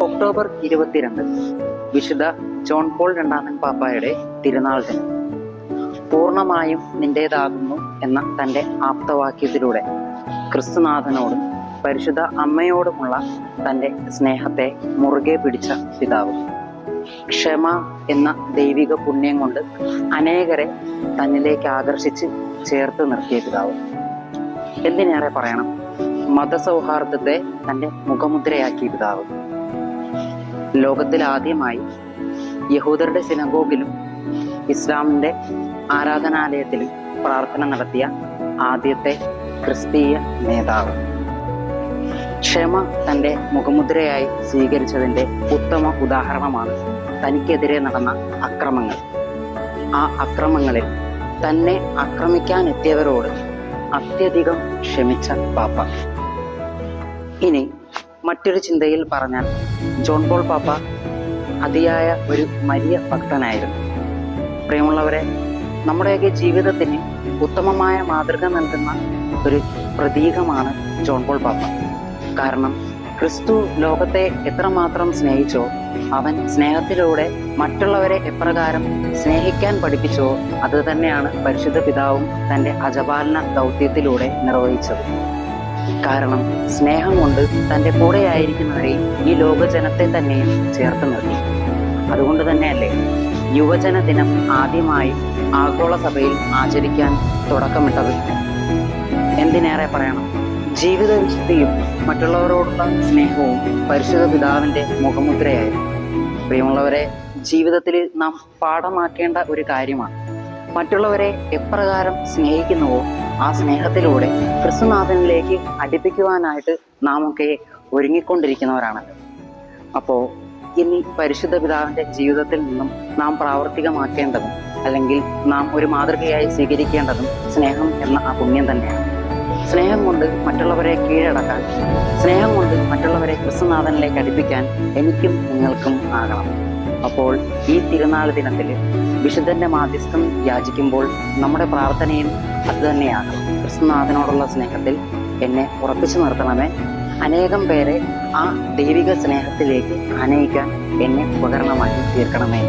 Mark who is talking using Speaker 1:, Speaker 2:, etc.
Speaker 1: October 22 വിശുദ്ധ John Paul രണ്ടാമൻ പാപ്പായുടെ തിരുനാൾ ദിനം. പൂർണ്ണമായും നിന്റേതാകുന്നു എന്ന തൻ്റെ ആപ്തവാക്യത്തിലൂടെ ക്രിസ്തുനാഥനോടും പരിശുദ്ധ അമ്മയോടുമുള്ള തൻ്റെ സ്നേഹത്തെ മുറുകെ പിടിച്ച പിതാവ്, ക്ഷമ എന്ന ദൈവിക പുണ്യം കൊണ്ട് അനേകരെ തന്നിലേക്ക് ആകർഷിച്ച് ചേർത്ത് നിർത്തിയ പിതാവ്. എന്തിനേറെ പറയണം, മതസൗഹാർദ്ദത്തെ തൻ്റെ മുഖമുദ്രയാക്കിയ പിതാവ്. ലോകത്തിൽ ആദ്യമായി യഹൂദരുടെ സിനഗോഗിലും ഇസ്ലാമിൻ്റെ ആരാധനാലയത്തിലും പ്രാർത്ഥന നടത്തിയ ആദ്യത്തെ ക്രിസ്തീയ നേതാവ്. ക്ഷമ തൻ്റെ മുഖമുദ്രയായി സ്വീകരിച്ചതിൻ്റെ ഉത്തമ ഉദാഹരണമാണ് തനിക്കെതിരെ നടന്ന അക്രമങ്ങൾ. ആ അക്രമങ്ങളിൽ തന്നെ ആക്രമിക്കാനെത്തിയവരോട് അത്യധികം ക്ഷമിച്ച പാപ്പ. ഇനി മറ്റൊരു ചിന്തയിൽ പറഞ്ഞാൽ, ജോൺ പോൾ പാപ്പ അതിയായ ഒരു മരിയ ഭക്തനായിരുന്നു. പ്രിയമുള്ളവരെ, നമ്മുടെയൊക്കെ ജീവിതത്തിന് ഉത്തമമായ മാതൃക നൽകുന്ന ഒരു പ്രതീകമാണ് ജോൺ പോൾ പാപ്പ. കാരണം ക്രിസ്തു ലോകത്തെ എത്രമാത്രം സ്നേഹിച്ചോ, അവൻ സ്നേഹത്തിലൂടെ മറ്റുള്ളവരെ എപ്രകാരം സ്നേഹിക്കാൻ പഠിപ്പിച്ചോ, അത് തന്നെയാണ് പരിശുദ്ധ പിതാവും തൻ്റെ അജപാലന ദൗത്യത്തിലൂടെ നിർവഹിച്ചത്. കാരണം സ്നേഹം കൊണ്ട് തൻ്റെ കൂടെയായിരിക്കുന്നവരെയും ഈ ലോകജനത്തെ തന്നെയും ചേർത്ത് നിർത്തി. അതുകൊണ്ട് തന്നെയല്ലേ യുവജന ദിനം ആദ്യമായി ആഗോള സഭയിൽ ആചരിക്കാൻ തുടക്കമിട്ടത്. എന്തിനേറെ പറയണം, ജീവിത വിശുദ്ധിയും മറ്റുള്ളവരോടുള്ള സ്നേഹവും പരിശുദ്ധ പിതാവിൻ്റെ മുഖമുദ്രയായിരുന്നു. പ്രിയമുള്ളവരെ, ജീവിതത്തിൽ നാം പാഠമാക്കേണ്ട ഒരു കാര്യമാണ്. മറ്റുള്ളവരെ എപ്രകാരം സ്നേഹിക്കുന്നുവോ ആ സ്നേഹത്തിലൂടെ ക്രിസ്തുനാഥനിലേക്ക് അടുപ്പിക്കുവാനായിട്ട് നാം ഒക്കെ ഒരുങ്ങിക്കൊണ്ടിരിക്കുന്നവരാണ്. അപ്പോൾ ഇനി പരിശുദ്ധ പിതാവിൻ്റെ ജീവിതത്തിൽ നിന്നും നാം പ്രാവർത്തികമാക്കേണ്ടതും അല്ലെങ്കിൽ നാം ഒരു മാതൃകയായി സ്വീകരിക്കേണ്ടതും സ്നേഹം എന്ന ആ പുണ്യം തന്നെയാണ്. സ്നേഹം കൊണ്ട് മറ്റുള്ളവരെ കീഴടക്കാൻ, സ്നേഹം കൊണ്ട് മറ്റുള്ളവരെ ക്രിസ്തുനാഥനിലേക്ക് അടുപ്പിക്കാൻ എനിക്കും നിങ്ങൾക്കും ആകണം. അപ്പോൾ ഈ തിരുനാൾ ദിനത്തിൽ വിശുദ്ധന്റെ മാധ്യസ്ഥം യാചിക്കുമ്പോൾ നമ്മുടെ പ്രാർത്ഥനയും അതുതന്നെയാകണം. ക്രിസ്തുനാഥനോടുള്ള സ്നേഹത്തിൽ എന്നെ ഉറപ്പിച്ചു നിർത്തണമേ, അനേകം പേരെ ആ ദൈവിക സ്നേഹത്തിലേക്ക് ആനയിക്കാൻ എന്നെ ഉപകരണമാക്കി തീർക്കണമേ.